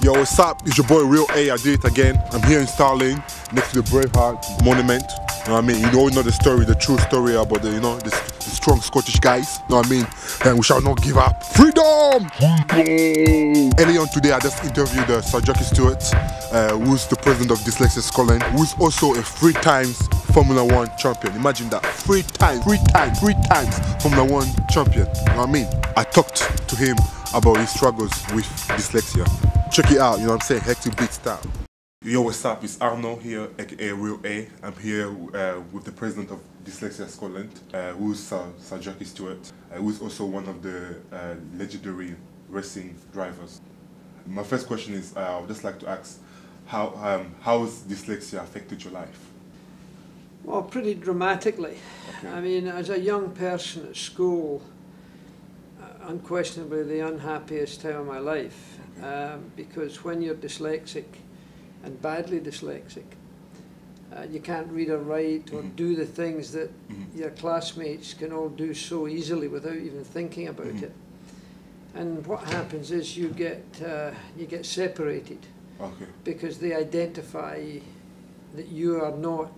Yo, what's up? It's your boy Real A. I did it again. I'm here in Starling, next to the Braveheart Monument. You know what I mean? You all know the story, the true story about the, the strong Scottish guys. You know what I mean? And we shall not give up. Freedom! Early on today, I just interviewed Sir Jackie Stewart, who's the president of Dyslexia Scotland, who's also a 3 times Formula 1 champion. Imagine that, 3 times Formula 1 champion. You know what I mean? I talked to him about his struggles with dyslexia. Check it out, you know what I'm saying? Hectic beat style. Yo, what's up? It's Arno here, aka Real A. I'm here with the president of Dyslexia Scotland, who's Sir Jackie Stewart, who's also one of the legendary racing drivers. My first question is, I would just like to ask, how has dyslexia affected your life? Well, pretty dramatically. Okay. I mean, as a young person at school, unquestionably the unhappiest time of my life, because when you're dyslexic, and badly dyslexic, you can't read or write or do the things that your classmates can all do so easily without even thinking about it. And what happens is you get separated, because they identify that you are not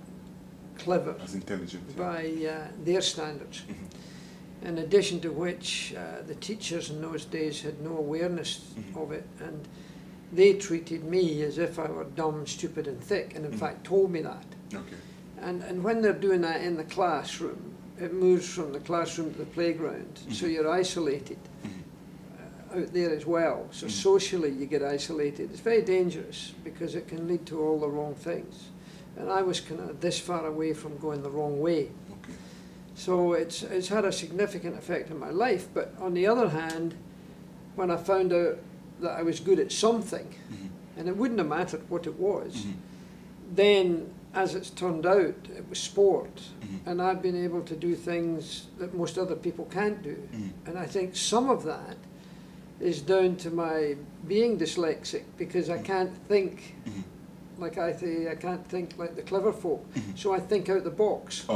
clever, as intelligent, by their standards. In addition to which, the teachers in those days had no awareness of it, and they treated me as if I were dumb, stupid and thick, and in fact told me that. And when they're doing that in the classroom, it moves from the classroom to the playground, so you're isolated out there as well. So socially you get isolated. It's very dangerous because it can lead to all the wrong things. And I was kind of this far away from going the wrong way. So it's had a significant effect on my life. But on the other hand, when I found out that I was good at something, and it wouldn't have mattered what it was, then as it's turned out, it was sport, and I've been able to do things that most other people can't do. And I think some of that is down to my being dyslexic, because I can't think like I can't think like the clever folk, so I think out the box.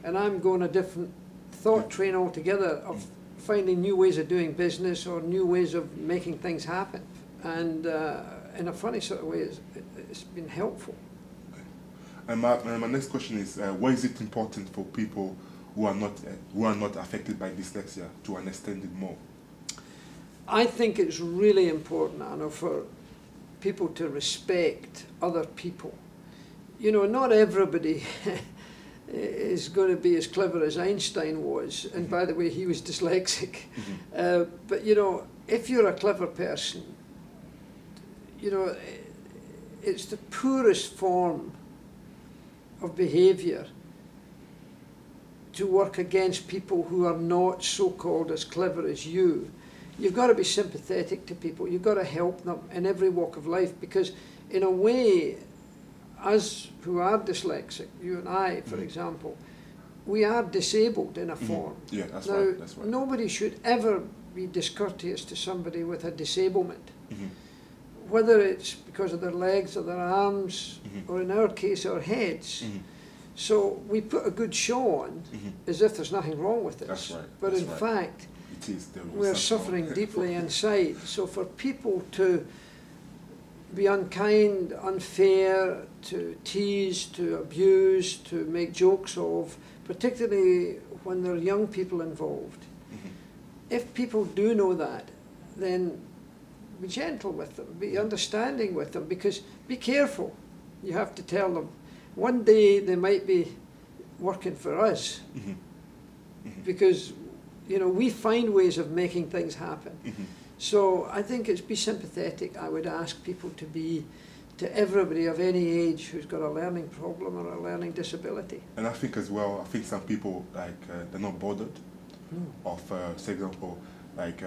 And I'm going a different thought train altogether of finding new ways of doing business or new ways of making things happen. And in a funny sort of way, it's been helpful. And my next question is, why is it important for people who are not affected by dyslexia to understand it more? I think it's really important, Anna, for people to respect other people. You know, not everybody is going to be as clever as Einstein was, and by the way, he was dyslexic. But you know, if you're a clever person, you know, it's the poorest form of behaviour to work against people who are not so-called as clever as you. You've got to be sympathetic to people. You've got to help them in every walk of life, because in a way, us who are dyslexic, you and I, for example, we are disabled in a form. Yeah, that's now, right. That's right. Nobody should ever be discourteous to somebody with a disablement, whether it's because of their legs or their arms, or in our case, our heads. So we put a good show on as if there's nothing wrong with it. That's right. But that's in right. fact, we're suffering deeply inside. So for people to be unkind, unfair, to tease, to abuse, to make jokes of, particularly when there are young people involved. If people do know that, then be gentle with them, be understanding with them, because be careful. You have to tell them, one day they might be working for us, because you know, we find ways of making things happen. So I think it's be sympathetic. I would ask people to be to everybody of any age who's got a learning problem or a learning disability. And I think as well, I think some people, like, they're not bothered of, for example, like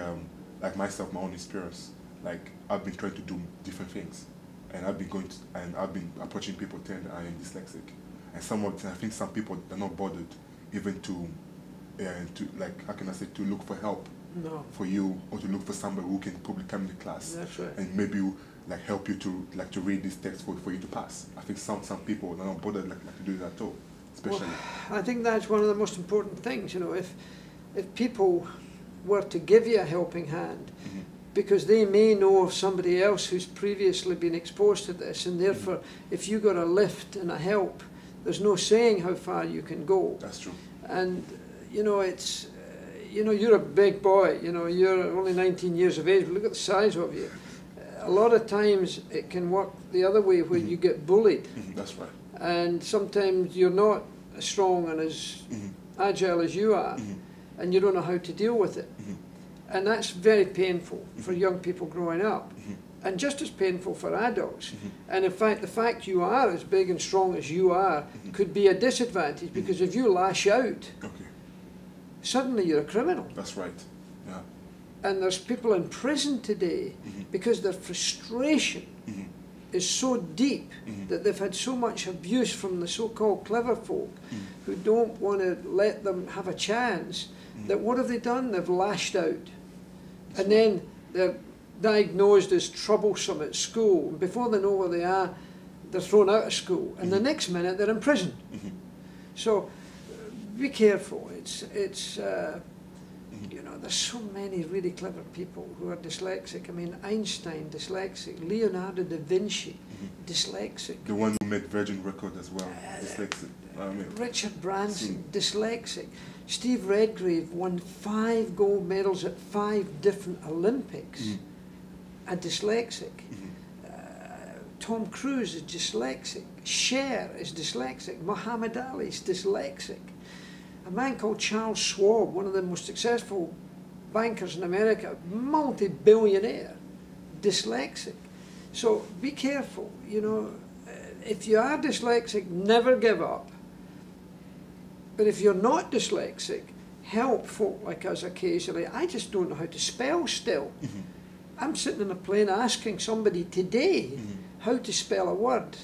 myself, my own experience. Like, I've been trying to do different things, and I've been approaching people telling I am dyslexic. And I think some people, they're not bothered even to like, how can I say, to look for help for you, or to look for somebody who can probably come to class. That's right. And maybe like help you to read this text for you to pass. I think some people are not bothered like to do that at all, especially. Well, I think that's one of the most important things. You know, if people were to give you a helping hand, because they may know of somebody else who's previously been exposed to this, and therefore if you got a lift and a help, there's no saying how far you can go. That's true. And you know, it's you're a big boy, you're only 19 years of age, but look at the size of you. A lot of times it can work the other way, where you get bullied. That's right. And sometimes you're not as strong and as agile as you are, and you don't know how to deal with it. And that's very painful for young people growing up, and just as painful for adults. And in fact, the fact you are as big and strong as you are could be a disadvantage, because if you lash out, suddenly you're a criminal. That's right. Yeah. And there's people in prison today because their frustration is so deep that they've had so much abuse from the so-called clever folk who don't want to let them have a chance, that what have they done? They've lashed out. And then they're diagnosed as troublesome at school. And before they know where they are, they're thrown out of school. And the next minute, they're in prison. So be careful. There's so many really clever people who are dyslexic. I mean, Einstein, dyslexic. Leonardo da Vinci, dyslexic. The one who made Virgin Record as well, dyslexic. Richard Branson, dyslexic. Steve Redgrave won 5 gold medals at 5 different Olympics. A dyslexic. Tom Cruise is dyslexic. Cher is dyslexic. Muhammad Ali is dyslexic. A man called Charles Schwab, one of the most successful bankers in America, multi-billionaire, dyslexic. So be careful, if you are dyslexic, never give up. But if you're not dyslexic, help folk like us occasionally. I just don't know how to spell still. I'm sitting in a plane asking somebody today how to spell a word,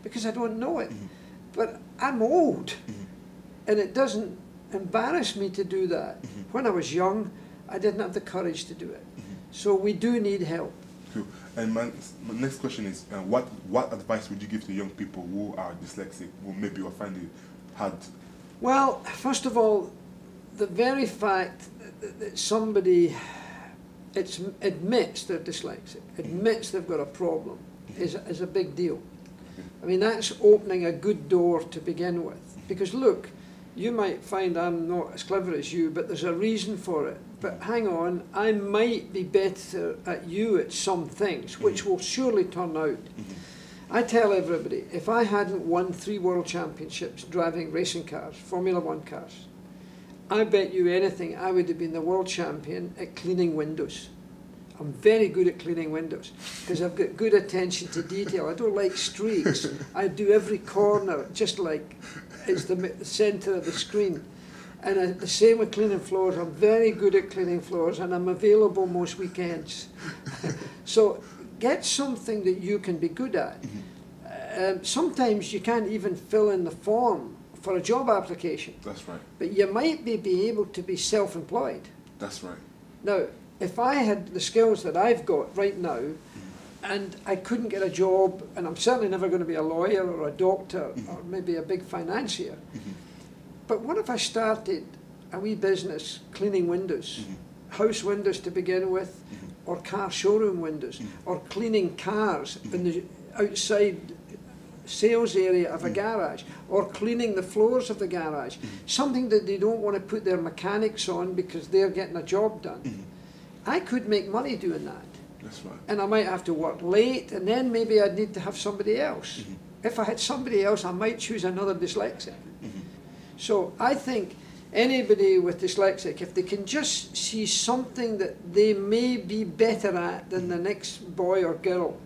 because I don't know it. But I'm old. And it doesn't embarrass me to do that. When I was young, I didn't have the courage to do it. So we do need help. Cool. And my next question is, what advice would you give to young people who are dyslexic, who maybe will find it hard? Well, first of all, the very fact that somebody admits they're dyslexic, admits they've got a problem, is a big deal. I mean, that's opening a good door to begin with. Because look, you might find I'm not as clever as you, but there's a reason for it. But hang on, I might be better at you at some things, which will surely turn out. I tell everybody, if I hadn't won 3 world championships driving racing cars, Formula 1 cars, I bet you anything I would have been the world champion at cleaning windows. I'm very good at cleaning windows because I've got good attention to detail. I don't like streaks. I do every corner just like it's the centre of the screen. And the same with cleaning floors. I'm very good at cleaning floors, and I'm available most weekends. So get something that you can be good at. Sometimes you can't even fill in the form for a job application. That's right. But you might be able to be self-employed. That's right. Now, if I had the skills that I've got right now, and I couldn't get a job, and I'm certainly never going to be a lawyer or a doctor or maybe a big financier, but what if I started a wee business cleaning windows, house windows to begin with, or car showroom windows, or cleaning cars in the outside sales area of a garage, or cleaning the floors of the garage, something that they don't want to put their mechanics on because they're getting a job done. I could make money doing that. That's right. And I might have to work late, and then maybe I'd need to have somebody else. If I had somebody else, I might choose another dyslexic. So I think anybody with dyslexic, if they can just see something that they may be better at than the next boy or girl,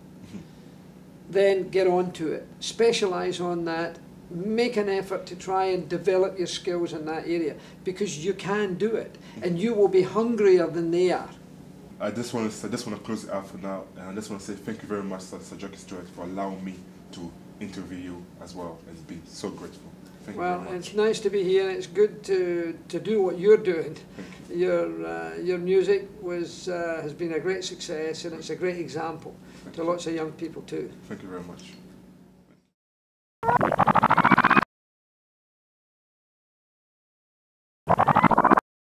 then get on to it. Specialise on that. Make an effort to try and develop your skills in that area, because you can do it, and you will be hungrier than they are. I just want to close it out for now, and I just want to say thank you very much, Sir Jackie Stewart, for allowing me to interview you as well. It's been so grateful. Thank you very much. It's nice to be here. It's good to do what you're doing. Your music has been a great success, and it's a great example to lots of young people too. Thank you very much.